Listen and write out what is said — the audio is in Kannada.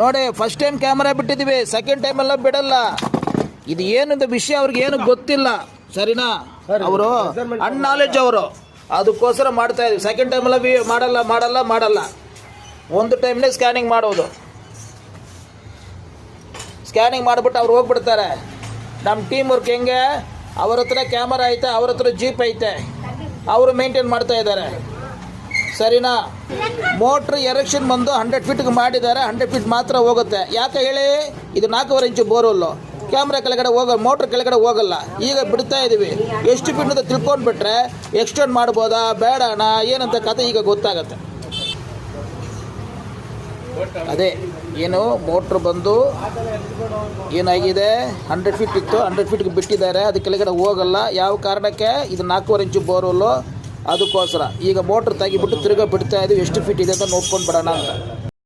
ನೋಡಿ, ಫಸ್ಟ್ ಟೈಮ್ ಕ್ಯಾಮರಾ ಬಿಟ್ಟಿದ್ದೀವಿ, ಸೆಕೆಂಡ್ ಟೈಮ್ ಎಲ್ಲ ಬಿಡಲ್ಲ. ಇದು ಏನಂತ ವಿಷಯ ಅವ್ರಿಗೆ ಏನು ಗೊತ್ತಿಲ್ಲ, ಸರಿನಾ? ಅವರು ಅನ್ನಾಲೆಡ್ಜ್ ಅವರು, ಅದಕ್ಕೋಸ್ಕರ ಮಾಡ್ತಾ ಇದೀವಿ. ಸೆಕೆಂಡ್ ಟೈಮೆಲ್ಲ ಮಾಡಲ್ಲ. ಒಂದು ಟೈಮ್ನೇ ಸ್ಕ್ಯಾನಿಂಗ್ ಮಾಡೋದು. ಸ್ಕ್ಯಾನಿಂಗ್ ಮಾಡಿಬಿಟ್ಟು ಅವ್ರು ಹೋಗ್ಬಿಡ್ತಾರೆ. ನಮ್ಮ ಟೀಮ್ ವರ್ಕ್ ಹೆಂಗೆ, ಅವ್ರ ಹತ್ರ ಕ್ಯಾಮರಾ ಐತೆ, ಅವ್ರ ಹತ್ರ ಜೀಪ್ ಐತೆ, ಅವರು ಮೇಂಟೈನ್ ಮಾಡ್ತಾ ಇದ್ದಾರೆ, ಸರಿನಾ? ಮೋಟ್ರ್ ಎರೆಕ್ಷನ್ ಬಂದು 100 ಫೀಟ್ಗೆ ಮಾಡಿದ್ದಾರೆ, 100 ಫೀಟ್ ಮಾತ್ರ ಹೋಗುತ್ತೆ. ಯಾಕೆ ಹೇಳಿ? ಇದು 4.5 ಇಂಚು ಬೋರ್ವೆಲ್ಲು, ಕ್ಯಾಮ್ರಾ ಕೆಳಗಡೆ ಮೋಟ್ರ್ ಕೆಳಗಡೆ ಹೋಗಲ್ಲ. ಈಗ ಬಿಡ್ತಾ ಇದ್ದೀವಿ. ಎಷ್ಟು ಫೀಟ್ ಅಂತ ತಿಳ್ಕೊಂಡ್ಬಿಟ್ರೆ ಎಕ್ಸ್ಟೆಂಡ್ ಮಾಡ್ಬೋದಾ ಬೇಡಣ ಏನಂತ ಕತೆ ಈಗ ಗೊತ್ತಾಗತ್ತೆ. ಅದೇ ಏನು ಮೋಟ್ರ್ ಬಂದು ಏನಾಗಿದೆ, 100 ಫೀಟ್ ಇತ್ತು, 100 ಫೀಟ್ಗೆ ಬಿಟ್ಟಿದ್ದಾರೆ, ಅದು ಕೆಳಗಡೆ ಹೋಗಲ್ಲ. ಯಾವ ಕಾರಣಕ್ಕೆ? ಇದು 4.5 ಇಂಚು ಬೋರ್ವೆಲ್ಲು, ಅದಕ್ಕೋಸ್ಕರ ಈಗ ಮೋಟ್ರ್ ತೆಗಿಬಿಟ್ಟು ತಿರ್ಗಾ ಬಿಡ್ತಾ ಇದ್ದೀವಿ. ಎಷ್ಟು ಫೀಟ್ ಇದೆ ಅಂತ ನೋಡ್ಕೊಂಡು ಬಿಡೋಣ ಅಂತ.